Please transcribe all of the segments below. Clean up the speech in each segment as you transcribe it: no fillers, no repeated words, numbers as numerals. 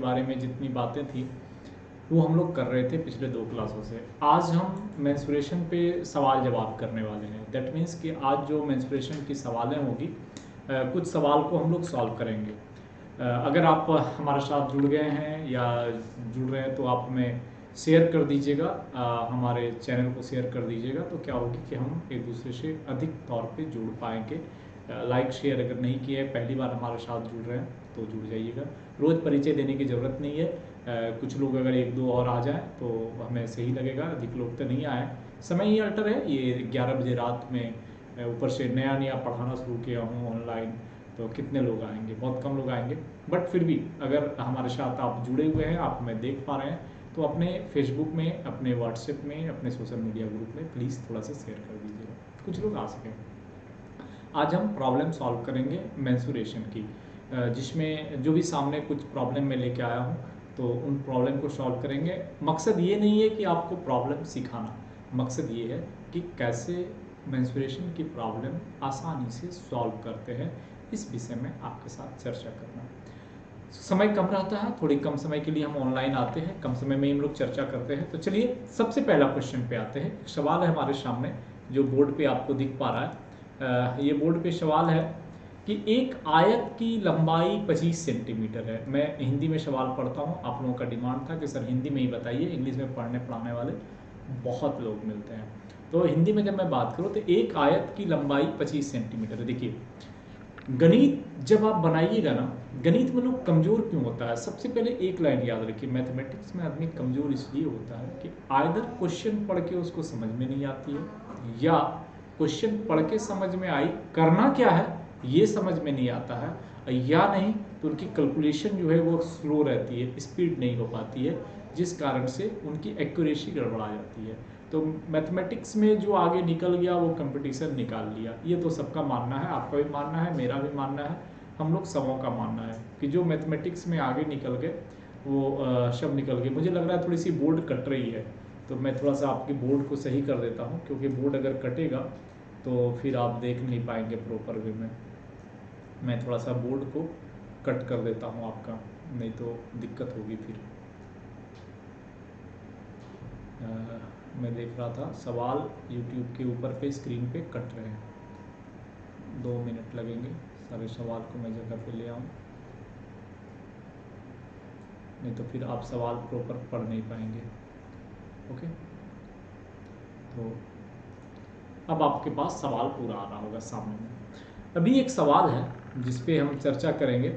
बारे में जितनी बातें थी वो हम लोग कर रहे थे पिछले 2 क्लासों से। आज हम मेंस्ट्रुएशन पे सवाल जवाब करने वाले हैं। दैट मीन्स कि आज जो मेंस्ट्रुएशन की सवालें होगी, कुछ सवाल को हम लोग सॉल्व करेंगे। अगर आप हमारे साथ जुड़ गए हैं या जुड़ रहे हैं तो आप हमें शेयर कर दीजिएगा, हमारे चैनल को शेयर कर दीजिएगा, तो क्या होगी कि हम एक दूसरे से अधिक तौर पे जुड़ पाएंगे। लाइक शेयर अगर नहीं किया है, पहली बार हमारे साथ जुड़ रहे हैं तो जुड़ जाइएगा। रोज़ परिचय देने की ज़रूरत नहीं है। कुछ लोग अगर 1-2 और आ जाएं तो हमें सही लगेगा। अधिक लोग तो नहीं आए, समय ही अल्टर है। ये 11 बजे रात में ऊपर से नया पढ़ाना शुरू किया हूँ ऑनलाइन, तो कितने लोग आएंगे? बहुत कम लोग आएंगे। बट फिर भी अगर हमारे साथ आप जुड़े हुए हैं, आप हमें देख पा रहे हैं, तो अपने फेसबुक में, अपने व्हाट्सएप में, अपने सोशल मीडिया ग्रुप में प्लीज़ थोड़ा सा शेयर कर दीजिएगा, कुछ लोग आ सकें। आज हम प्रॉब्लम सॉल्व करेंगे मेंस्ट्रुएशन की, जिसमें जो भी सामने कुछ प्रॉब्लम में लेके आया हूँ तो उन प्रॉब्लम को सॉल्व करेंगे। मकसद ये नहीं है कि आपको प्रॉब्लम सिखाना, मकसद ये है कि कैसे मेंस्ट्रुएशन की प्रॉब्लम आसानी से सॉल्व करते हैं, इस विषय में आपके साथ चर्चा करना। समय कम रहता है, थोड़ी कम समय के लिए हम ऑनलाइन आते हैं, कम समय में ही हम लोग चर्चा करते हैं। तो चलिए सबसे पहला क्वेश्चन पे आते हैं। सवाल है हमारे सामने जो बोर्ड पे आपको दिख पा रहा है। ये बोर्ड पे सवाल है कि एक आयत की लंबाई 25 सेंटीमीटर है। मैं हिंदी में सवाल पढ़ता हूँ। आप लोगों का डिमांड था कि सर हिंदी में ही बताइए, इंग्लिश में पढ़ने पढ़ाने वाले बहुत लोग मिलते हैं। तो हिंदी में जब मैं बात करूँ तो एक आयत की लंबाई 25 सेंटीमीटर है। देखिए, गणित जब आप बनाइएगा ना, गणित में लोग कमज़ोर क्यों होता है? सबसे पहले एक लाइन याद रखिए, मैथमेटिक्स में आदमी कमज़ोर इसलिए होता है कि आइदर क्वेश्चन पढ़ के उसको समझ में नहीं आती है, या क्वेश्चन पढ़ के समझ में आई, करना क्या है ये समझ में नहीं आता है, या नहीं तो उनकी कैलकुलेशन जो है वो स्लो रहती है, स्पीड नहीं हो पाती है, जिस कारण से उनकी एक्यूरेसी गड़बड़ा जाती है। तो मैथमेटिक्स में जो आगे निकल गया वो कंपटीशन निकाल लिया। ये तो सबका मानना है, आपका भी मानना है, मेरा भी मानना है, हम लोग सबों का मानना है कि जो मैथमेटिक्स में आगे निकल गए वो सब निकल गए। मुझे लग रहा है थोड़ी सी बोर्ड कट रही है, तो मैं थोड़ा सा आपकी बोर्ड को सही कर देता हूँ, क्योंकि बोर्ड अगर कटेगा तो फिर आप देख नहीं पाएंगे प्रॉपर वे में। मैं थोड़ा सा बोर्ड को कट कर देता हूँ आपका, नहीं तो दिक्कत होगी फिर। मैं देख रहा था सवाल YouTube के ऊपर पे स्क्रीन पे कट रहे हैं। 2 मिनट लगेंगे, सारे सवाल को मैं जगह पे ले आऊँ, नहीं तो फिर आप सवाल प्रॉपर पढ़ नहीं पाएंगे। ओके, तो अब आपके पास सवाल पूरा आ रहा होगा सामने में। अभी एक सवाल है जिस पे हम चर्चा करेंगे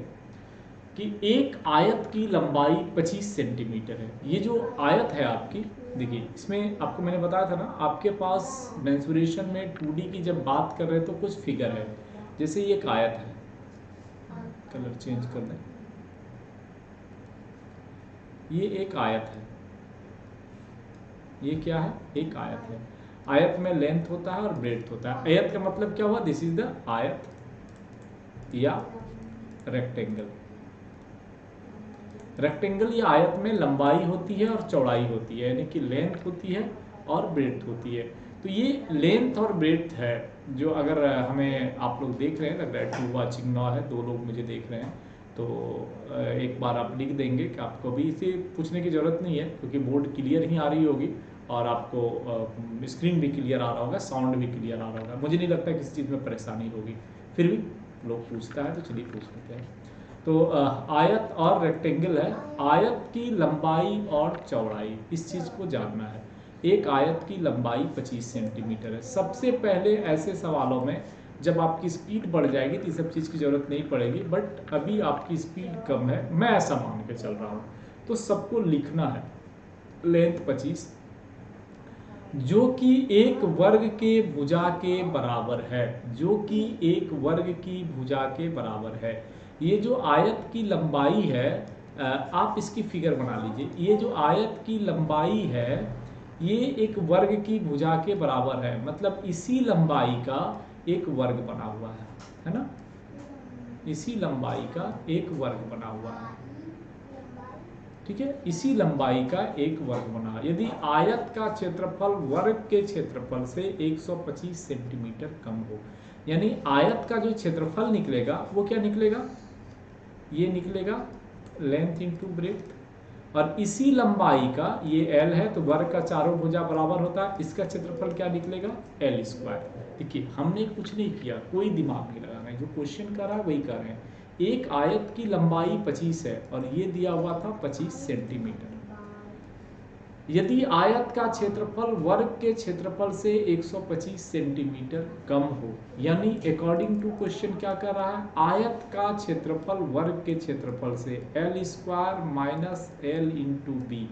कि एक आयत की लंबाई 25 सेंटीमीटर है। ये जो आयत है आपकी, देखिए इसमें आपको मैंने बताया था ना, आपके पास मेंस्ट्रुएशन में 2D की जब बात कर रहे हैं तो कुछ फिगर है। जैसे ये एक आयत है, कलर चेंज कर दें, ये एक आयत है। ये क्या है? एक आयत है। आयत में लेंथ होता है और ब्रेड्थ होता है। आयत का मतलब क्या हुआ? दिस इज द आयत या रेक्टेंगल। रेक्टेंगल या आयत में लंबाई होती है और चौड़ाई होती है, यानी कि लेंथ होती है और ब्रेड्थ होती है। तो ये लेंथ और ब्रेड्थ है जो, अगर हमें आप लोग देख रहे हैं, लग रहा है टू वाचिंग नाउ है, 2 लोग मुझे देख रहे हैं, तो एक बार आप लिख देंगे कि आपको भी इसे पूछने की ज़रूरत नहीं है, क्योंकि बोर्ड क्लियर ही आ रही होगी और आपको स्क्रीन भी क्लियर आ रहा होगा, साउंड भी क्लियर आ रहा होगा। मुझे नहीं लगता किसी चीज़ में परेशानी होगी, फिर भी लोग पूछता है तो चलिए पूछ लेते हैं। तो आयत और रेक्टेंगल है। आयत की लंबाई और चौड़ाई, इस चीज़ को जानना है। एक आयत की लंबाई 25 सेंटीमीटर है। सबसे पहले ऐसे सवालों में जब आपकी स्पीड बढ़ जाएगी तो ये सब चीज़ की ज़रूरत नहीं पड़ेगी, बट अभी आपकी स्पीड कम है, मैं ऐसा मान के चल रहा हूँ, तो सबको लिखना है लेंथ 25, जो कि एक वर्ग के भुजा के बराबर है, जो कि एक वर्ग की भुजा के बराबर है। ये जो आयत की लंबाई है, आप इसकी फिगर बना लीजिए। ये जो आयत की लंबाई है ये एक वर्ग की भुजा के बराबर है, मतलब इसी लंबाई का एक वर्ग बना हुआ है ना? इसी लंबाई का एक वर्ग बना हुआ है, ठीक है? इसी लंबाई का एक वर्ग बना। यदि आयत का क्षेत्रफल वर्ग के क्षेत्रफल से 125 सेंटीमीटर कम हो, यानी आयत का जो क्षेत्रफल निकलेगा वो क्या निकलेगा? ये निकलेगा लेंथ इंटू ब्रेथ, और इसी लंबाई का ये एल है तो वर्ग का चारों भुजा बराबर होता है, इसका क्षेत्रफल क्या निकलेगा एल स्क्वायर। देखिए हमने कुछ नहीं किया, कोई दिमाग नहीं लगाना है, जो क्वेश्चन कर रहा है वही कर रहे हैं। एक आयत की लंबाई 25 है और ये दिया हुआ था 25 सेंटीमीटर। यदि आयत का क्षेत्रफल वर्ग के क्षेत्रफल से 125 सेंटीमीटर कम हो, यानी अकॉर्डिंग टू क्वेश्चन क्या कर रहा है, आयत का क्षेत्रफल वर्ग के क्षेत्रफल से L square minus L into B,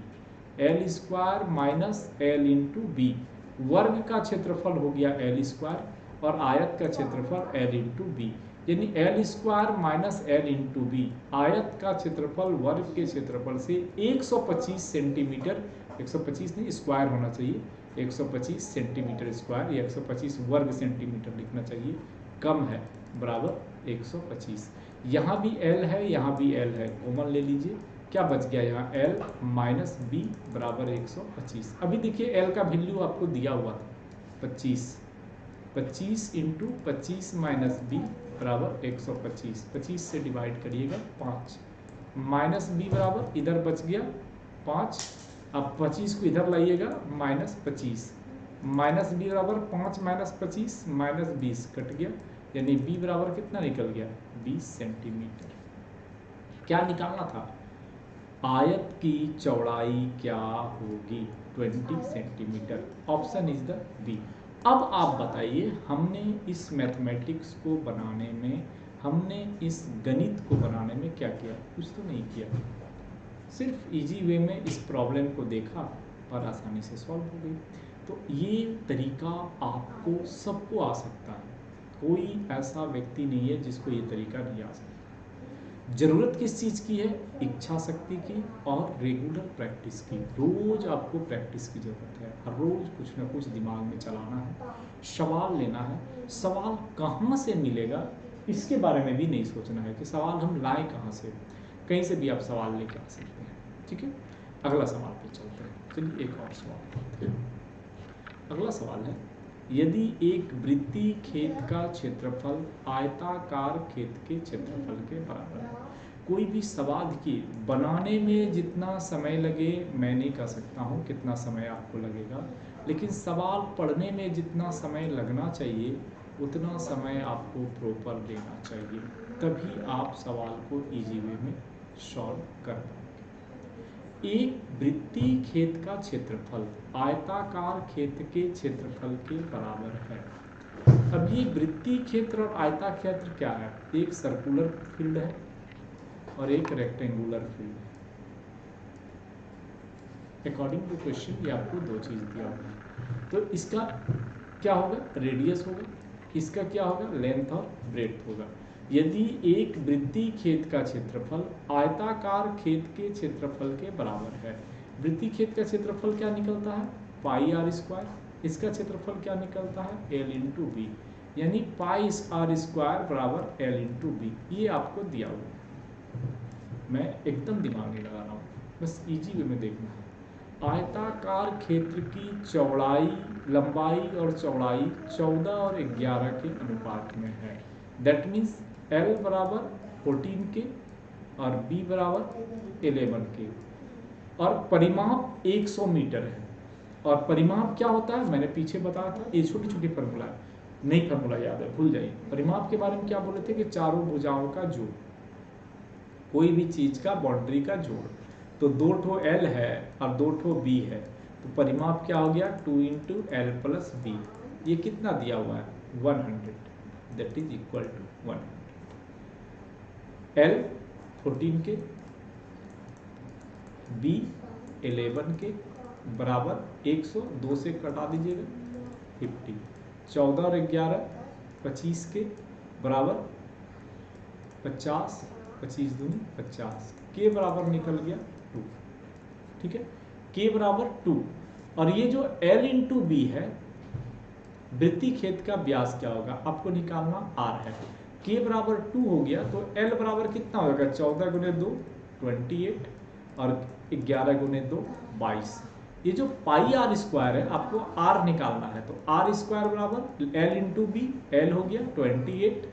L square minus L into B, वर्ग का क्षेत्रफल हो गया एल स्क्वायर और आयत का क्षेत्रफल एल इंटू बी, यानी L square minus L into B, आयत का क्षेत्रफल वर्ग के क्षेत्रफल से 125 सेंटीमीटर, 125 नहीं स्क्वायर होना चाहिए, 125 सेंटीमीटर स्क्वायर या 125 वर्ग सेंटीमीटर लिखना चाहिए, कम है, बराबर 125। यहाँ भी एल है, यहाँ भी एल है, कॉमन ले लीजिए, क्या बच गया यहाँ एल माइनस बी बराबर 125। अभी देखिए एल का वैल्यू आपको दिया हुआ था 25, 25 इंटू 25 माइनस बी बराबर 125, 25 से डिवाइड करिएगा 5, माइनस बी बराबर इधर बच गया 5, अब 25 को इधर लाइएगा माइनस 25, माइनस बी बराबर 5 माइनस 25 माइनस 20 कट गया, यानी बी बराबर कितना निकल गया 20 सेंटीमीटर। क्या निकालना था, आयत की चौड़ाई क्या होगी 20 centimetre, option is the B. अब आप बताइए, हमने इस मैथमेटिक्स को बनाने में, हमने इस गणित को बनाने में क्या किया, कुछ तो नहीं किया, सिर्फ इजी वे में इस प्रॉब्लम को देखा और आसानी से सॉल्व हो गई। तो ये तरीका आपको सबको आ सकता है, कोई ऐसा व्यक्ति नहीं है जिसको ये तरीका नहीं आ सकता। ज़रूरत किस चीज़ की है, इच्छा शक्ति की और रेगुलर प्रैक्टिस की। रोज़ आपको प्रैक्टिस की ज़रूरत है, हर रोज़ कुछ ना कुछ दिमाग में चलाना है, सवाल लेना है। सवाल कहाँ से मिलेगा इसके बारे में भी नहीं सोचना है कि सवाल हम लाएं कहाँ से, कहीं से भी आप सवाल लेके आ सकते हैं। ठीक है, अगला सवाल पे चलते हैं। चलिए एक और सवाल करते हैं। अगला सवाल है, यदि एक वृत्तीय खेत का क्षेत्रफल आयताकार खेत के क्षेत्रफल के बराबर है। कोई भी सवाल देखिए, बनाने में जितना समय लगे मैं नहीं कह सकता हूँ कितना समय आपको लगेगा, लेकिन सवाल पढ़ने में जितना समय लगना चाहिए उतना समय आपको प्रॉपर देना चाहिए, तभी आप सवाल को इजी वे में सॉल्व कर पाएंगे। एक वृत्तीय खेत का क्षेत्रफल आयताकार खेत के क्षेत्रफल के बराबर है। अब ये वृत्तीय क्षेत्र और आयता क्षेत्र क्या है, एक सर्कुलर फील्ड है और एक रेक्टेंगुलर फील्ड है। अकॉर्डिंग टू क्वेश्चन ये आपको दो चीज दिया होगा, तो इसका क्या होगा, रेडियस होगा, इसका क्या होगा, लेंथ और ब्रेड्थ होगा। यदि एक वृत्तीय खेत का क्षेत्रफल आयताकार खेत के क्षेत्रफल के बराबर है, वृत्तीय खेत का क्षेत्रफल क्या निकलता है पाई आर स्क्वायर, इसका क्षेत्रफल क्या निकलता है एल इंटू बी, यानी पाई आर स्क्वायर बराबर एल इंटू बी। ये आपको दिया हुआ, मैं एकदम दिमाग नहीं लगा रहा हूँ, बस इजी वे में देखना है। आयताकार क्षेत्र की चौड़ाई, लंबाई और चौड़ाई 14 और 11 के अनुपात में है। दैट मीन्स L बराबर 14 के और B बराबर 11 के, और परिमाप 100 मीटर है। और परिमाप क्या होता है मैंने पीछे बताया था, ये छोटी छोटी फॉर्मूला है, नई फॉर्मूला याद है भूल जाइए। परिमाप के बारे में क्या बोले थे कि चारों भुजाओं का जोड़, कोई भी चीज का बाउंड्री का जोड़, तो 2 ठो L है और 2 ठो B है, तो परिमाप क्या हो गया 2 इंटू एल प्लस बी। ये कितना दिया हुआ है 100, that is equal to 100। L 14 के, B 11 के बराबर 100, 2 से कटा दीजिएगा 50, 14 और 11 25 के बराबर 50, 25 दूनी 50, के बराबर निकल गया 2। ठीक है, के बराबर 2, और ये जो L इंटू बी है, वृत्तीय खेत का व्यास क्या होगा आपको निकालना, R है। के बराबर 2 हो गया तो L बराबर कितना होगा 14 गुने 2 28 और 11 गुने 2 22। ये जो पाई आर स्क्वायर है आपको R निकालना है, तो R स्क्वायर बराबर L इंटू बी, L हो गया 28,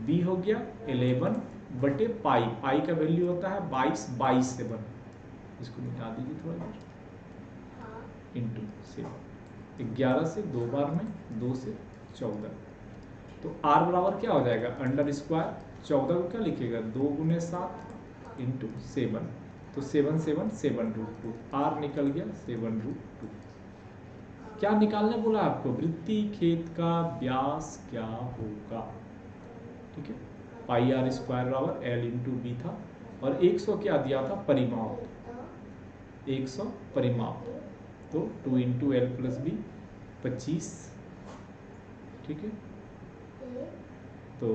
B हो गया 11 बटे पाई, पाई का वैल्यू होता है 22, 22 से बन, इसको मिटा दीजिए थोड़ा देर, इंटू 7, 11 से 2 बार में 2 से 14, तो r बराबर क्या हो जाएगा, अंडर स्क्वायर 14 को क्या लिखेगा 2 गुने 7 इंटू 7, तो 7 7 7√2, r निकल गया 7√2। क्या निकालने बोला आपको, वृत्ति खेत का व्यास क्या होगा, ठीक है। पाई r स्क्वायर बराबर l इंटू बी था, और 100 क्या दिया था परिमाप, 100 परिमाप, तो 2 इंटू एल प्लस बी 25, ठीक है। तो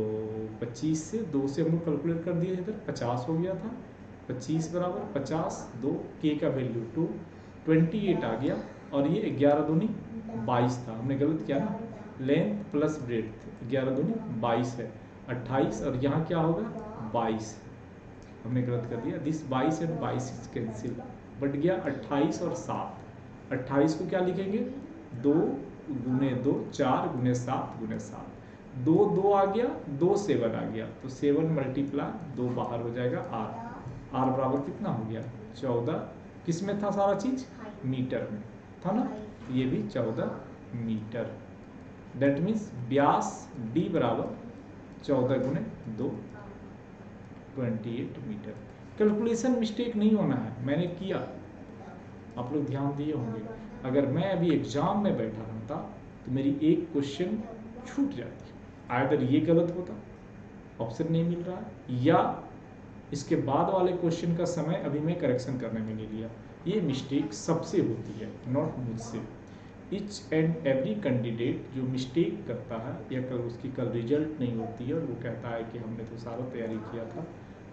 25 से 2 से हम लोग कैलकुलेट कर दिए, इधर 50 हो गया था, 25 बराबर 50, 2 के का वैल्यू 2, 28 आ गया, और ये 11 दूनी 22 था, हमने गलत किया ना, लेंथ प्लस ब्रेड्थ, 11 दूनी 22 है, 28, और यहाँ क्या होगा 22, हमने गलत कर दिया, दिस 22 एंड 22 कैंसिल, बट गया 28 और 7, 28 को क्या लिखेंगे 2 गुने 2, 4 गुने 7 गुने 7, 2 2 आ गया, 2 7 आ गया, तो 7 मल्टीप्लाई 2 बाहर हो जाएगा r बराबर कितना हो गया 14, किस में था सारा चीज, मीटर में था ना, ये भी 14 मीटर, दैट मीन्स व्यास d बराबर 14 गुने 2 28 मीटर। कैलकुलेशन मिस्टेक नहीं होना है, मैंने किया, आप लोग ध्यान दिए होंगे, अगर मैं अभी एग्जाम में बैठा रहता तो मेरी एक क्वेश्चन छूट जाती, आइदर ये गलत होता, ऑप्शन नहीं मिल रहा है, या इसके बाद वाले क्वेश्चन का समय अभी मैं करेक्शन करने में नहीं लिया। ये मिस्टेक सबसे होती है, नॉट मुझसे। इच एंड एवरी कैंडिडेट जो मिस्टेक करता है या कल उसकी कल रिजल्ट नहीं होती है और वो कहता है कि हमने तो सारा तैयारी किया था,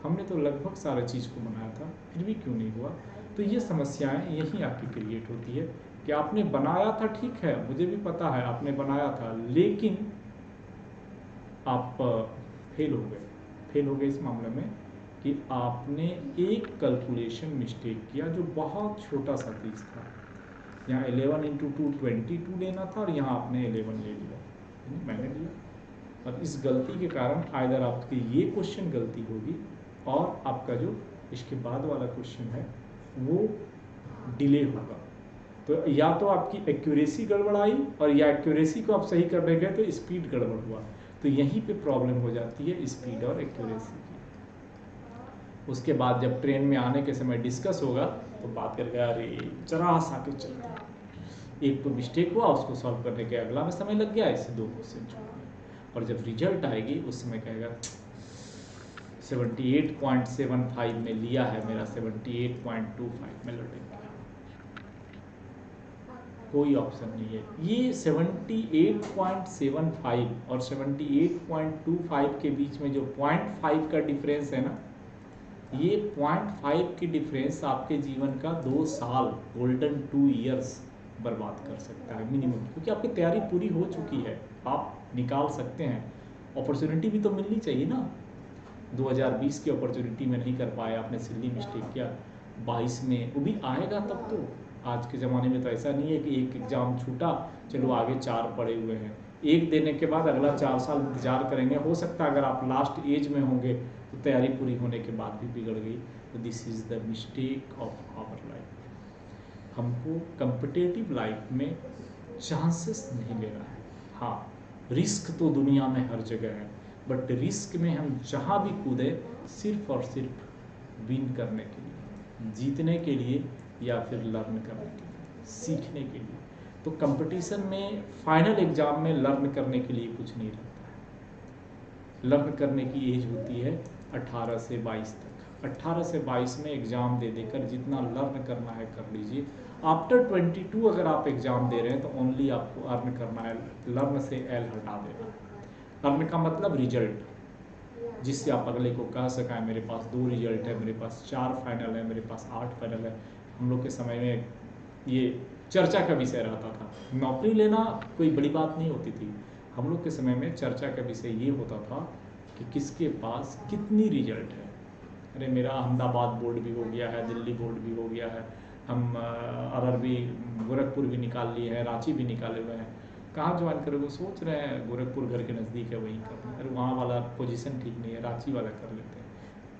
हमने तो लगभग सारा चीज़ को बनाया था, फिर भी क्यों नहीं हुआ, तो ये समस्याएं यहीं आपकी क्रिएट होती है कि आपने बनाया था, ठीक है मुझे भी पता है आपने बनाया था, लेकिन आप फेल हो गए इस मामले में कि आपने एक कैलकुलेशन मिस्टेक किया जो बहुत छोटा सा चीज़ था, यहाँ 11 इंटू 2 22 लेना था और यहाँ आपने 11 ले लिया, मैंने लिया, और इस गलती के कारण आइदर आपकी ये क्वेश्चन गलती होगी और आपका जो इसके बाद वाला क्वेश्चन है वो डिले होगा, तो या तो आपकी एक्यूरेसी गड़बड़ाई और या एक्यूरेसी को आप सही करने गए तो स्पीड गड़बड़ हुआ, तो यहीं पे प्रॉब्लम हो जाती है स्पीड और एक्यूरेसी की। उसके बाद जब ट्रेन में आने के समय डिस्कस होगा तो बात करके अरे जरा सा के चलते हैं, एक तो मिस्टेक हुआ उसको सॉल्व करने के अगला में समय लग गया, इससे 2 क्वेश्चन छूट गए, और जब रिजल्ट आएगी उस समय कहेगा 78.75 में लिया है, मेरा 78.25 में लौटेगा, कोई ऑप्शन नहीं है। ये 78.75 और 78.25 के बीच में जो 0.5 का डिफरेंस है ना, ये 0.5 की डिफरेंस आपके जीवन का 2 साल गोल्डन 2 इयर्स बर्बाद कर सकता है मिनिमम, क्योंकि आपकी तैयारी पूरी हो चुकी है, आप निकाल सकते हैं, अपॉर्चुनिटी भी तो मिलनी चाहिए ना। 2020 की अपॉर्चुनिटी में नहीं कर पाए, आपने सिल्ली मिस्टेक किया, 22 में वो भी आएगा तब तो, आज के ज़माने में तो ऐसा नहीं है कि एक एग्ज़ाम छूटा चलो आगे 4 पड़े हुए हैं, एक देने के बाद अगला 4 साल इंतजार करेंगे, हो सकता है अगर आप लास्ट एज में होंगे तो तैयारी पूरी होने के बाद भी बिगड़ गई, तो this is the mistake of our life. हमको कम्पिटेटिव लाइफ में चांसेस नहीं लेना है, हाँ रिस्क तो दुनिया में हर जगह है, बट रिस्क में हम जहाँ भी कूदे सिर्फ और सिर्फ विन करने के लिए, जीतने के लिए या फिर लर्न करने के लिए, सीखने के लिए। तो कंपटीशन में फाइनल एग्जाम में लर्न करने के लिए कुछ नहीं रहता है, लर्न करने की एज होती है 18 से 22 तक, 18 से 22 में एग्ज़ाम दे देकर जितना लर्न करना है कर लीजिए। आफ्टर 22 अगर आप एग्ज़ाम दे रहे हैं तो ओनली आपको अर्न करना है, लर्न से एल हटा देना है। अर्न का मतलब रिजल्ट, जिससे आप अगले को कह सकें मेरे पास 2 रिजल्ट है, मेरे पास 4 फाइनल है, मेरे पास 8 फाइनल है। हम लोग के समय में ये चर्चा का विषय रहता था, नौकरी लेना कोई बड़ी बात नहीं होती थी, हम लोग के समय में चर्चा का विषय ये होता था कि किसके पास कितनी रिजल्ट है। अरे मेरा अहमदाबाद बोर्ड भी हो गया है, दिल्ली बोर्ड भी हो गया है, हम RRB गोरखपुर भी निकाल लिए हैं, रांची भी निकाले हुए हैं, कहाँ ज्वाइन करोगे, सोच रहे हैं गोरखपुर घर के नज़दीक है वहीं करना, अरे वहाँ वाला पोजीशन ठीक नहीं है, रांची वाला कर लेते हैं।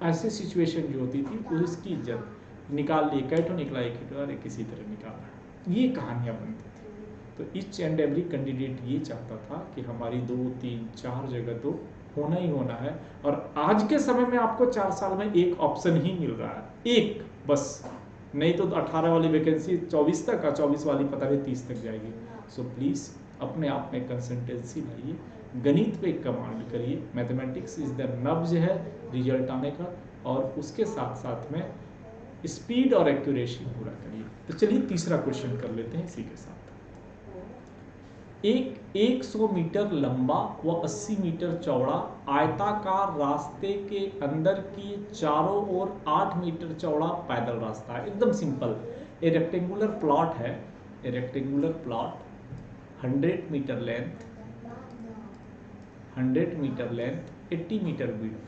ऐसे सिचुएशन जो होती थी उसकी इज्जत निकाल लिए, कैठो निकला एक हिटो, अरे किसी तरह निकाला, ये कहानियाँ बनती थी। तो ईच एंड एवरी कैंडिडेट ये चाहता था कि हमारी 2, 3, 4 जगह तो होना ही होना है। और आज के समय में आपको 4 साल में एक ऑप्शन ही मिल रहा है, एक बस, नहीं तो 18 वाली वैकेंसी 24 तक और 24 वाली पता नहीं 30 तक जाएगी। सो प्लीज़ अपने आप में कंसल्टेंसी लाइए, गणित पे कमांड करिए, मैथमेटिक्स इज द नब्ज है रिजल्ट आने का, और उसके साथ साथ में स्पीड और एक्यूरेसी पूरा करिए। तो चलिए तीसरा क्वेश्चन कर लेते हैं इसी के साथ। एक 100 मीटर लंबा व 80 मीटर चौड़ा आयताकार रास्ते के अंदर की चारों ओर 8 मीटर चौड़ा पैदल रास्ता है, एकदम सिंपल। ए रेक्टेंगुलर प्लॉट है, a rectangular plot 100 metre length, 100 metre length, 80 metre width.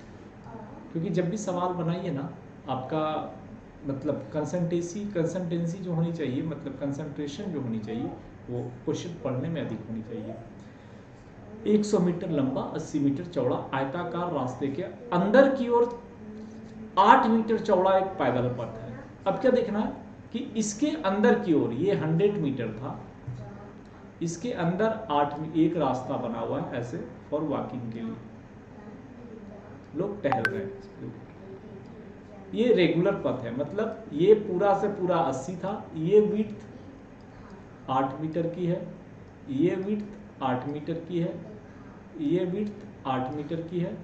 क्योंकि जब भी सवाल बनाइए ना, आपका मतलब कंसंटेंसी जो होनी चाहिए, मतलब कंसंट्रेशन जो होनी चाहिए, वो क्वेश्चन पढ़ने में अधिक होनी चाहिए। 100 मीटर लंबा 80 मीटर चौड़ा आयताकार रास्ते के अंदर की ओर 8 मीटर चौड़ा एक पैदल पथ है। अब क्या देखना है कि इसके अंदर की ओर, ये 100 मीटर था, इसके अंदर एक रास्ता बना हुआ है ऐसे फॉर वॉकिंग के लिए, लोग टहल रहे हैं। ये रेगुलर पथ है, मतलब ये पूरा से पूरा 80 था, ये विड्थ 8 मीटर की है, ये विड्थ 8 मीटर की है, ये विड्थ 8 मीटर की है,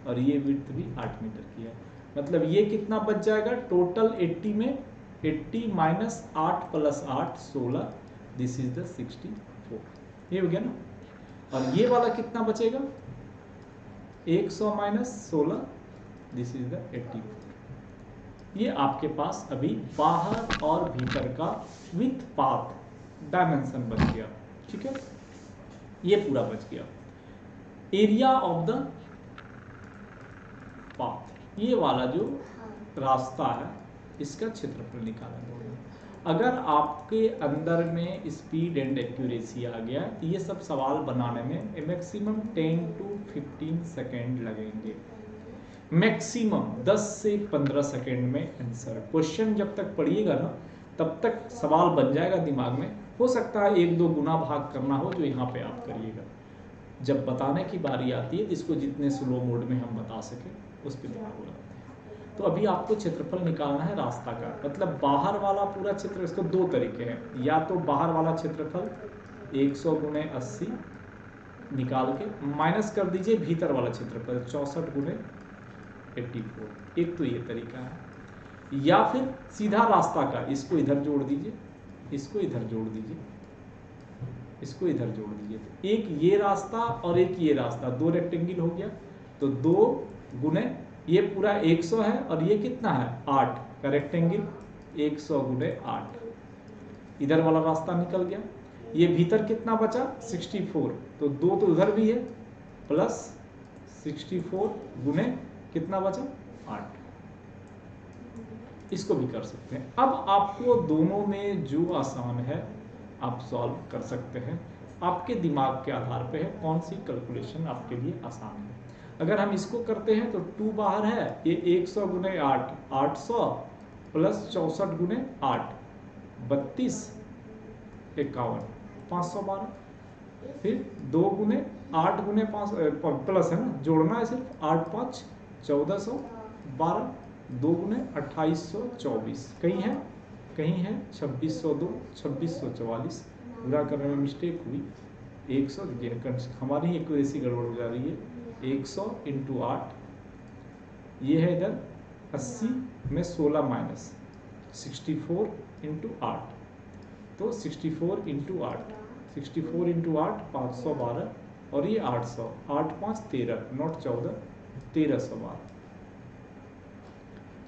और ये विड्थ भी 8 मीटर की है। मतलब ये कितना बच जाएगा टोटल 80 में, 80 minus 8 plus 8 16, this is the 64। ये हो गया ना। और ये वाला कितना बचेगा 100 माइनस 16, दिस इज द 84। ये आपके पास अभी बाहर और भीतर का विथ पाथ डायमेंशन बच गया, ठीक है, ये पूरा बच गया। एरिया ऑफ द पाथ, ये वाला जो रास्ता है इसका क्षेत्रफल निकालना होगा। अगर आपके अंदर में स्पीड एंड एक्यूरेसी आ गया तो ये सब सवाल बनाने में मैक्सिमम 10 to 15 सेकेंड लगेंगे, मैक्सिमम 10 से 15 सेकेंड में आंसर। क्वेश्चन जब तक पढ़िएगा ना तब तक सवाल बन जाएगा दिमाग में। हो सकता है 1-2 गुना भाग करना हो जो यहाँ पे आप करिएगा। जब बताने की बारी आती है इसको जितने स्लो मोड में हम बता सके उस पर दिमाग लगाते हैं। तो अभी आपको क्षेत्रफल निकालना है रास्ता का, मतलब बाहर वाला पूरा क्षेत्र। इसको 2 तरीके हैं, या तो बाहर वाला क्षेत्रफल 100 गुणे 80 निकाल के माइनस कर दीजिए भीतर वाला क्षेत्रफल 64 गुणे 84, एक तो ये तरीका है। या फिर सीधा रास्ता का, इसको इधर जोड़ दीजिए, इसको इधर जोड़ दीजिए, इसको इधर जोड़ दीजिए, तो एक ये रास्ता और एक ये रास्ता, 2 रेक्टेंगल हो गया। तो 2 गुने ये पूरा 100 है और ये कितना है 8 का रेक्टेंगल, 100 गुने 8, इधर वाला रास्ता निकल गया। ये भीतर कितना बचा 64, तो 2 तो उधर भी है, प्लस 64 गुने कितना बचा 8। इसको भी कर सकते हैं। अब आपको दोनों में जो आसान है आप सॉल्व कर सकते हैं, आपके दिमाग के आधार पे है कौन सी कैलकुलेशन आपके लिए आसान है। अगर हम इसको करते हैं तो 2 बाहर है, ये 100 गुने 8 800 प्लस 64 गुने 8 32 51 512, फिर 2 गुने 8 गुने 5 प्लस है ना, जोड़ना है सिर्फ 8 5 1412, 2 गुने 2824, कहीं है 2602 2644, पूरा करने में मिस्टेक हुई। 100 हमारी एक्यूरेसी गड़बड़ हो जा रही है। 100 इंटू 8, ये है इधर 80 में 16 माइनस 64 इंटू 8, तो 64 इंटू 8, 64 इंटू 8 512, और ये 800, 8 5 13, नोट 14 1312,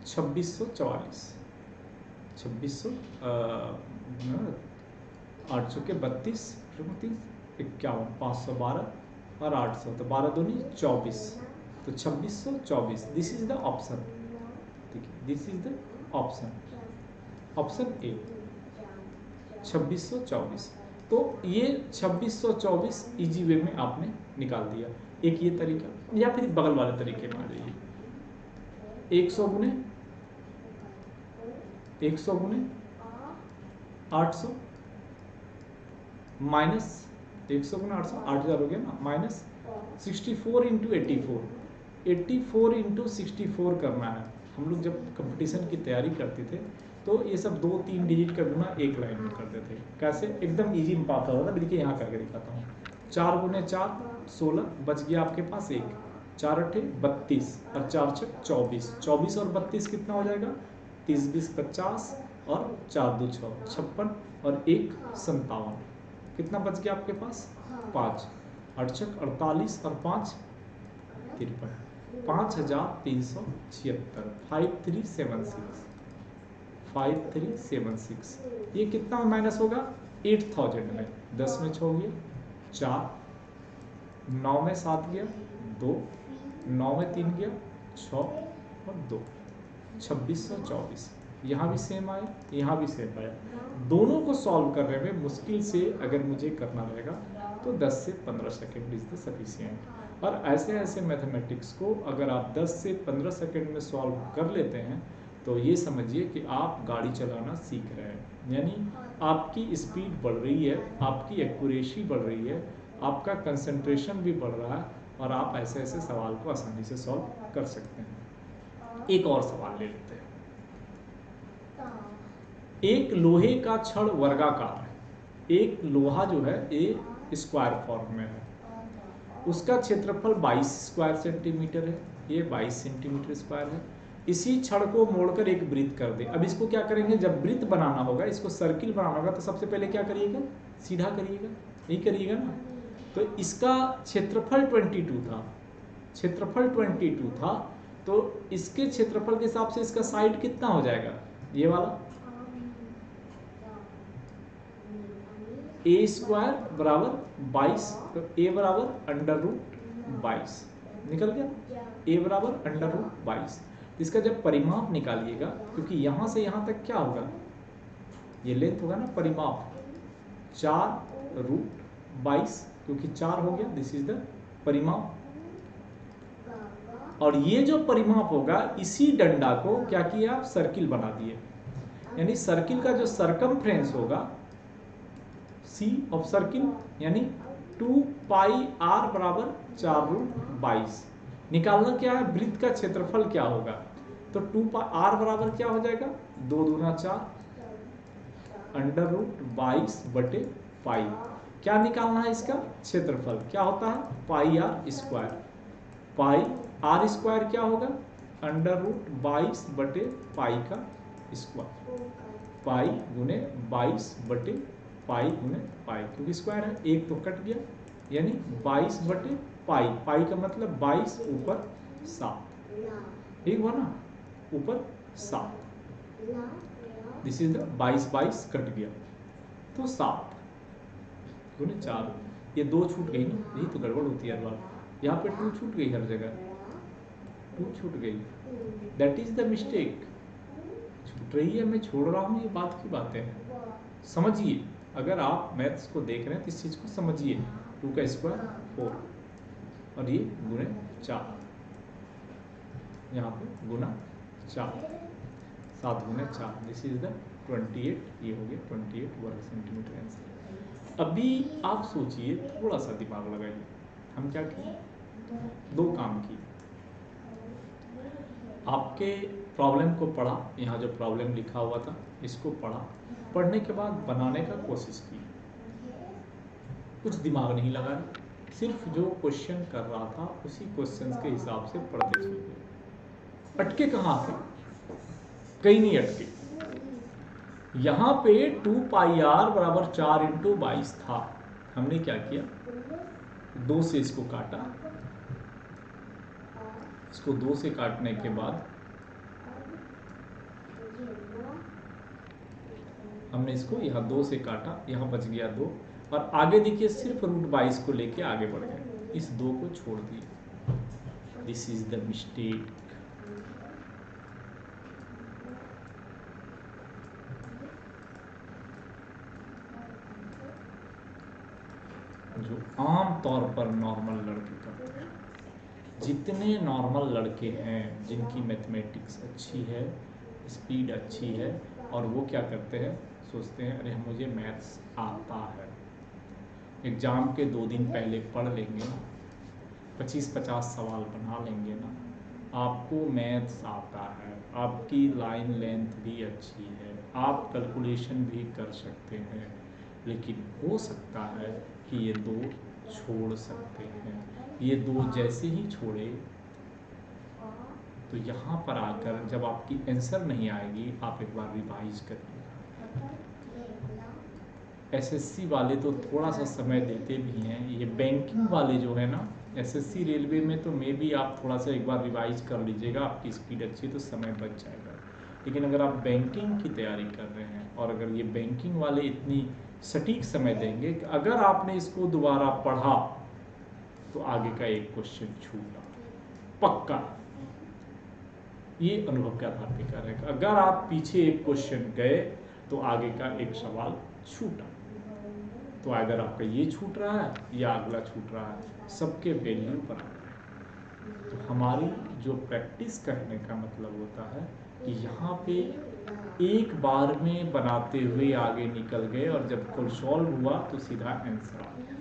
2644, 2600 800 के 32 51 512 और 800, तो 12 दूनी 24, तो 2624, दिस इज द ऑप्शन। ठीक है, this is the option, option A 2624। तो ये 2624 इजी वे में आपने निकाल दिया। एक ये तरीका, या फिर बगल वाले तरीके में आ जाइए। 100 गुने 100 गुने 800 माइनस 100 गुना 800 8000 हो गया ना, माइनस 64 इंटू 84 इंटू 64 करना है। हम लोग जब कंपटीशन की तैयारी करते थे तो ये सब 2-3 डिजिट का गुना एक लाइन में करते थे। कैसे? एकदम इजी में पाता होता था। देखिए यहाँ करके दिखाता हूँ। 4 गुने 4 16, बच गया आपके पास 1, 4 अठे 32 और 4 छक 24, 24 और 32 कितना हो जाएगा? 30 20 50 और 4 2 6 56 और 1 57। कितना बच गया आपके पास? 5, 8 छक 48 और 5 53, 5376, 5376। ये कितना माइनस होगा? 8000 में। 10 में 6 हो गया 4, 9 में 7 गया 2, 9 में 3 गया 6 और 2, 2624। यहाँ भी सेम आया, यहाँ भी सेम आया। दोनों को सॉल्व करने में मुश्किल से अगर मुझे करना रहेगा तो 10 से 15 सेकेंड इज द सफिशिएंट। और ऐसे ऐसे मैथमेटिक्स को अगर आप 10 से 15 सेकेंड में सॉल्व कर लेते हैं तो ये समझिए कि आप गाड़ी चलाना सीख रहे हैं। यानी आपकी स्पीड बढ़ रही है, आपकी एक्यूरेसी बढ़ रही है, आपका कंसंट्रेशन भी बढ़ रहा है और आप ऐसे ऐसे सवाल को आसानी से सॉल्व कर सकते हैं। एक और सवाल ले लेते हैं। एक लोहे का छड़ वर्गाकार है। एक लोहा जो है ये स्क्वायर फॉर्म में है, उसका क्षेत्रफल 22 स्क्वायर सेंटीमीटर है, ये 22 सेंटीमीटर स्क्वायर है। इसी छड़ को मोड़कर एक वृत्त कर दे। अब इसको क्या करेंगे? जब वृत्त बनाना होगा, इसको सर्किल बनाना होगा, तो सबसे पहले क्या करिएगा? सीधा करिएगा, यही करिएगा ना। तो इसका क्षेत्रफल 22 था, क्षेत्रफल 22 था, तो इसके क्षेत्रफल के हिसाब से इसका साइड कितना हो जाएगा? ये वाला ए स्क्वायर बराबर 22, तो ए बराबर अंडर रूट 22 निकल गया। ए बराबर अंडर रूट 22। इसका जब परिमाप निकालिएगा, क्योंकि यहाँ से यहाँ तक क्या होगा? ये लेंथ होगा ना, परिमाप 4 रूट 22, क्योंकि 4 हो गया, दिस इज द परिमाप। और ये जो परिमाप होगा, इसी डंडा को क्या किया आप? सर्किल बना दिए। यानी सर्किल का जो सरकमफ्रेंस होगा, सी ऑफ सर्किल, यानी 2 पाई आर बराबर 4 रूट 22। निकालना क्या है? वृत्त का क्षेत्रफल क्या होगा? तो 2 पाई आर बराबर क्या हो जाएगा? 2 दूना 4 अंडर रूट 22 बटे 5। क्या निकालना है? इसका क्षेत्रफल क्या होता है? Pi r square. Pi r square क्या होगा? अंडर रूट 22 बटे पाई का स्क्वायर। पाई गुने 22 बटे पाई गुने पाई, क्योंकि स्क्वायर है, एक तो कट गया, यानी 22 बटे पाई। पाई का मतलब 22 ऊपर 7, ठीक हुआ ना, ऊपर 7। दिस इज द 22 कट गया तो 7 गुने 4। ये 2 छूट गई ना, यही तो गड़बड़ होती है हर बार। यहाँ पे 2 छूट गई, हर जगह 2 छूट गई। That is the mistake. छूट रही है, मैं छोड़ रहा हूँ, ये बात की बातें हैं, समझिए। अगर आप मैथ्स को देख रहे हैं तो इस चीज़ को समझिए। 2 का स्क्वायर 4 और ये गुने 4, यहाँ पे गुना 4, 7 गुने 4, दिस इज द 28। ये हो गया 28 वर्ग सेंटीमीटर आंसर। अभी आप सोचिए, थोड़ा सा दिमाग लगाइए। हम क्या किए? 2 काम किए। आपके प्रॉब्लम को पढ़ा, यहाँ जो प्रॉब्लम लिखा हुआ था इसको पढ़ा, पढ़ने के बाद बनाने का कोशिश की। कुछ दिमाग नहीं लगा, सिर्फ जो क्वेश्चन कर रहा था उसी क्वेश्चन के हिसाब से पढ़ते चलिए। अटके कहाँ थे? कहीं नहीं अटके। यहाँ पे 2 पाई आर बराबर 4 इंटू 22 था। हमने क्या किया? 2 से इसको काटा, इसको 2 से काटने के बाद हमने इसको यहाँ 2 से काटा, यहाँ बच गया 2, और आगे देखिए सिर्फ रूट 22 को लेके आगे बढ़ गए, इस 2 को छोड़ दिए। This is the mistake. जो आम तौर पर नॉर्मल लड़के करते हैं। जितने नॉर्मल लड़के हैं जिनकी मैथमेटिक्स अच्छी है, स्पीड अच्छी है, और वो क्या करते हैं, सोचते हैं अरे मुझे मैथ्स आता है, एग्ज़ाम के 2 दिन पहले पढ़ लेंगे ना, 25-50 सवाल बना लेंगे ना, आपको मैथ्स आता है, आपकी लाइन लेंथ भी अच्छी है, आप कैलकुलेशन भी कर सकते हैं, लेकिन हो सकता है कि ये 2 छोड़ सकते हैं। ये 2 जैसे ही छोड़े तो यहाँ पर आकर जब आपकी आंसर नहीं आएगी, आप एक बार रिवाइज करिए। एसएससी वाले तो थोड़ा सा समय देते भी हैं, ये बैंकिंग वाले जो है ना, एसएससी रेलवे में तो मे बी आप थोड़ा सा एक बार रिवाइज कर लीजिएगा, आपकी स्पीड अच्छी है तो समय बच जाएगा। लेकिन अगर आप बैंकिंग की तैयारी कर रहे हैं और अगर ये बैंकिंग वाले इतनी सटीक समय देंगे कि अगर आपने इसको दोबारा पढ़ा तो आगे का एक क्वेश्चन छूटा पक्का, ये अनुभव के आधार पर कह रहे हैं। अगर आप पीछे एक क्वेश्चन गए तो आगे का एक सवाल छूटा, तो अगर आपका ये छूट रहा है या अगला छूट रहा है, सबके वैल्यू पर आ रहा है। तो हमारी जो प्रैक्टिस करने का मतलब होता है कि यहाँ पे एक बार में बनाते हुए आगे निकल गए और जब कुल सॉल्व हुआ तो सीधा आंसर आ गया,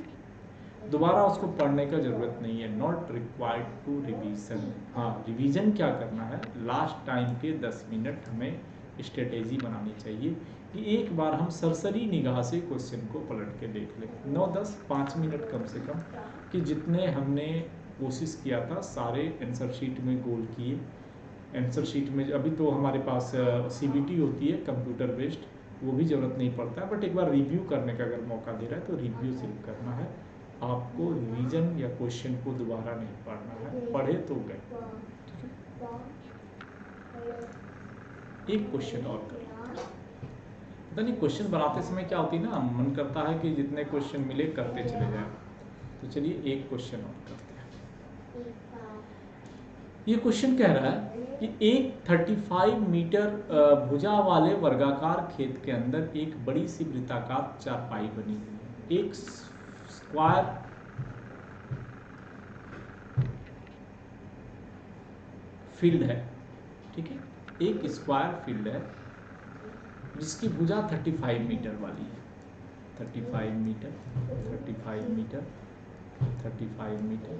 दोबारा उसको पढ़ने का ज़रूरत नहीं है। Not required to revision. हाँ, रिवीजन क्या करना है, लास्ट टाइम के 10 मिनट हमें स्ट्रेटेजी बनानी चाहिए कि एक बार हम सरसरी निगाह से क्वेश्चन को पलट के देख लें, 9-10-5 मिनट कम से कम, कि जितने हमने कोशिश किया था सारे आंसर शीट में गोल किए। आंसर शीट में अभी तो हमारे पास CBT होती है कंप्यूटर बेस्ड, वो भी ज़रूरत नहीं पड़ता है, बट एक बार रिव्यू करने का अगर मौका दे रहा है तो रिव्यू सिर्फ करना है, आपको रिवीजन या क्वेश्चन को दोबारा नहीं पढ़ना है, पढ़े तो गए। एक क्वेश्चन और कर, पता नहीं क्वेश्चन बनाते समय क्या होती है ना, मन करता है कि जितने क्वेश्चन मिले करते चले जाए, तो चलिए एक क्वेश्चन और करते हैं। ये क्वेश्चन कह रहा है कि एक 35 मीटर भुजा वाले वर्गाकार खेत के अंदर एक बड़ी सी वृत्ताकार चारपाई बनी हुई है, एक स्क्वायर फील्ड है, ठीक है, एक स्क्वायर फील्ड है जिसकी भुजा 35 मीटर वाली है, 35 मीटर, 35 मीटर, 35 मीटर,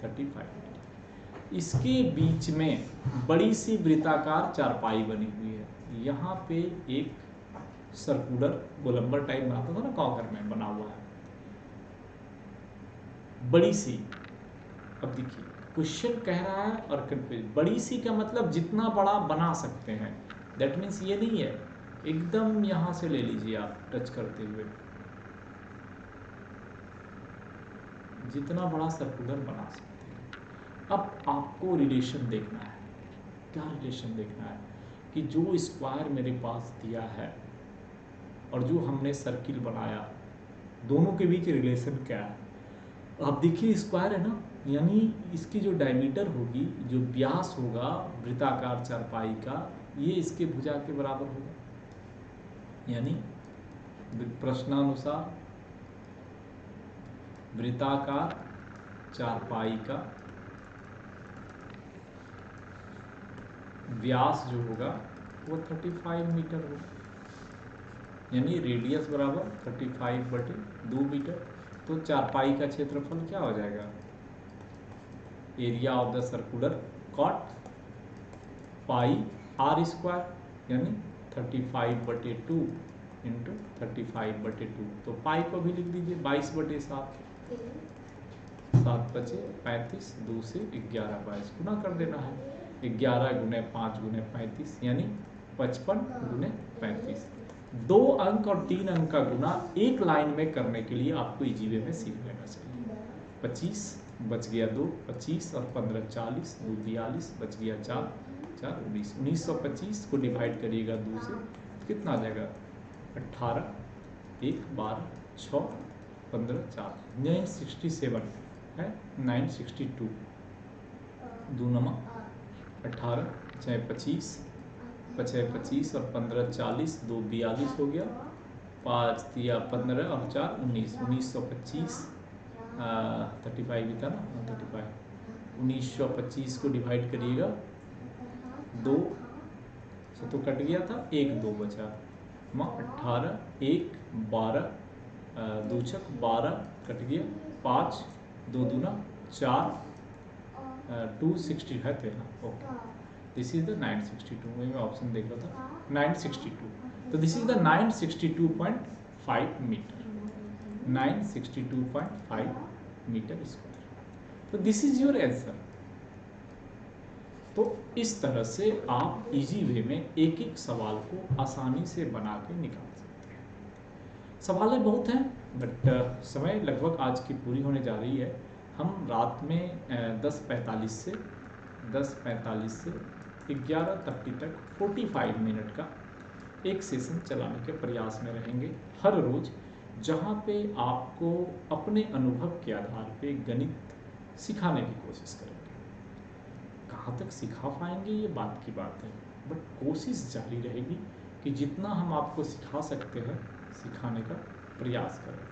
35 मीटर, इसके बीच में बड़ी सी वृत्ताकार चारपाई बनी हुई है। यहाँ पे एक सर्कुलर गोलंबर टाइप बनाता था ना कॉकर में, बना हुआ है बड़ी सी। अब देखिए क्वेश्चन कह रहा है और कंफ्यूज, बड़ी सी का मतलब जितना बड़ा बना सकते हैं, दैट मीन्स ये नहीं है एकदम यहाँ से ले लीजिए आप टच करते हुए, जितना बड़ा सर्कुलर बना सकते हैं। अब आपको रिलेशन देखना है, क्या रिलेशन देखना है कि जो स्क्वायर मेरे पास दिया है और जो हमने सर्किल बनाया, दोनों के बीच रिलेशन क्या है। आप देखिए स्क्वायर है ना, यानी इसकी जो डायमीटर होगी, जो व्यास होगा वृत्ताकार चारपाई का, ये इसके भुजा के बराबर होगा। यानी प्रश्नानुसार वृत्ताकार चारपाई का व्यास जो होगा वो 35 मीटर होगा, यानी रेडियस बराबर 35/2 मीटर। तो चारपाई का क्षेत्रफल क्या हो जाएगा, area of the circular cot pi r square, यानी 35/2 इंटू 35/2। तो पाई को भी लिख दीजिए 22/7, 7 बचे 35, 2 से 11 22 गुना कर देना है, 11 गुने 5 गुने 35, यानी 55 गुने 35। 2 अंक और 3 अंक का गुना एक लाइन में करने के लिए आपको इजी वे में सीख लेना चाहिए। 25 बच गया 2, 25 और 15 40, 2 42, बच गया 4 4 19, 1925 को डिवाइड करिएगा 2 से, कितना आ जाएगा 18, 1 12 6 15 4 967 है, 962, 2 नमक 18 6 25, 5 25 और 15 40, 2 42 हो गया, 5 दिया 15 और 4 19, 1925 35 भी था ना, 35 1925 को डिवाइड करिएगा, 2 से तो कट गया था, 1 2 बचा, 18 1 12, 2 छक 12 कट गया, 5 2 दूना 4, 260 है तेरा। ओके, दिस इज द 962, वही मैं ऑप्शन देख रहा था 962। तो this is the 962.5 metre, 962.5 metre square. तो दिस इज योर आंसर। तो इस तरह से आप इजी वे में एक एक सवाल को आसानी से बना के निकाल सकते हैं। सवालें बहुत हैं, बट समय लगभग आज की पूरी होने जा रही है। हम रात में 10:45 से 11:30 तक 45 मिनट का एक सेशन चलाने के प्रयास में रहेंगे हर रोज़, जहाँ पे आपको अपने अनुभव के आधार पे गणित सिखाने की कोशिश करेंगे। कहाँ तक सिखा पाएंगे ये बात की बात है, बट कोशिश जारी रहेगी कि जितना हम आपको सिखा सकते हैं सिखाने का प्रयास करें।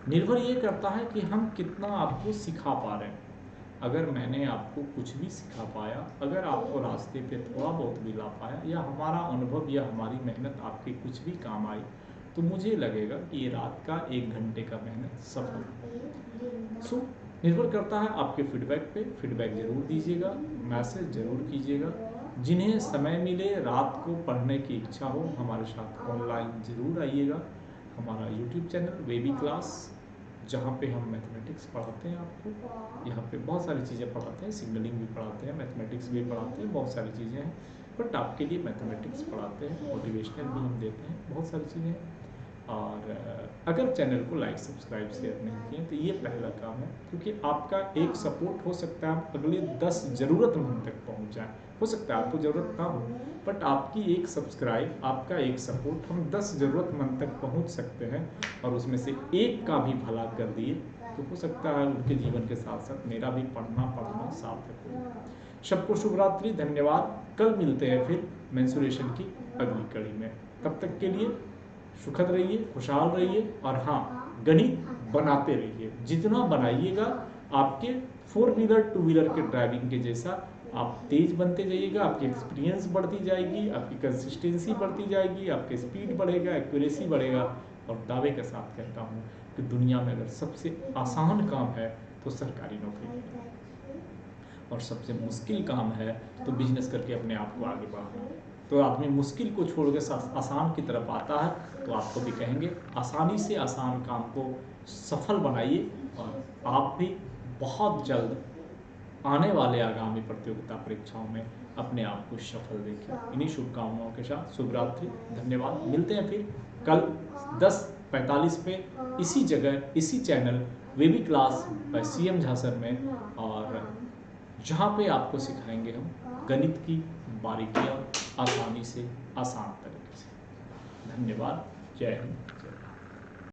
निर्भर ये करता है कि हम कितना आपको सिखा पा रहे हैं। अगर मैंने आपको कुछ भी सिखा पाया, अगर आपको रास्ते पे थोड़ा बहुत भी ला पाया, या हमारा अनुभव या हमारी मेहनत आपके कुछ भी काम आई, तो मुझे लगेगा कि ये रात का 1 घंटे का मेहनत सफल। सो निर्भर करता है आपके फीडबैक पे। फीडबैक ज़रूर दीजिएगा, मैसेज ज़रूर कीजिएगा। जिन्हें समय मिले, रात को पढ़ने की इच्छा हो, हमारे साथ ऑनलाइन ज़रूर आइएगा। हमारा यूट्यूब चैनल बेबी क्लास, जहाँ पे हम मैथमेटिक्स पढ़ाते हैं आपको। यहाँ पे बहुत सारी चीज़ें पढ़ाते हैं, सिग्नलिंग भी पढ़ाते हैं, मैथमेटिक्स भी पढ़ाते हैं, बहुत सारी चीज़ें हैं। बट आपके लिए मैथमेटिक्स पढ़ाते हैं, मोटिवेशनल भी हम देते हैं, बहुत सारी चीज़ें हैं। और अगर चैनल को लाइक सब्सक्राइब शेयर नहीं किए तो ये पहला काम है, क्योंकि आपका एक सपोर्ट हो सकता है आप अगले 10 ज़रूरतमंद तक पहुंच जाए। हो सकता है आपको ज़रूरत ना हो, बट आपकी एक सब्सक्राइब, आपका एक सपोर्ट, हम 10 ज़रूरतमंद तक पहुंच सकते हैं। और उसमें से एक का भी भला कर दिए तो हो सकता है उनके जीवन के साथ साथ मेरा भी पढ़ना सार्थक हो। सबको शुभ रात्रि, धन्यवाद। कल मिलते हैं फिर मेंसुरेशन की अगली कड़ी में। तब तक के लिए सुखद रहिए, खुशहाल रहिए, और हाँ, गणित बनाते रहिए। जितना बनाइएगा आपके 4 व्हीलर 2 व्हीलर के ड्राइविंग के जैसा आप तेज बनते जाइएगा, आपकी एक्सपीरियंस बढ़ती जाएगी, आपकी कंसिस्टेंसी बढ़ती जाएगी, आपके स्पीड बढ़ेगा, एक्यूरेसी बढ़ेगा। और दावे के साथ कहता हूँ कि दुनिया में अगर सबसे आसान काम है तो सरकारी नौकरी करना, और सबसे मुश्किल काम है तो बिजनेस करके अपने आप को आगे बढ़ाना। तो आदमी मुश्किल को छोड़ के आसान की तरफ आता है, तो आपको भी कहेंगे आसानी से आसान काम को सफल बनाइए, और आप भी बहुत जल्द आने वाले आगामी प्रतियोगिता परीक्षाओं में अपने आप को सफल देखिए। इन्हीं शुभकामनाओं के साथ शुभ रात्रि, धन्यवाद। मिलते हैं फिर कल 10:45 पे इसी जगह, इसी channel baby class by CM Jha sir में, और जहाँ पे आपको सिखाएंगे हम गणित की बारीकियाँ आसानी से, आसान तरीके से। धन्यवाद। जय हिंद, जय भारत।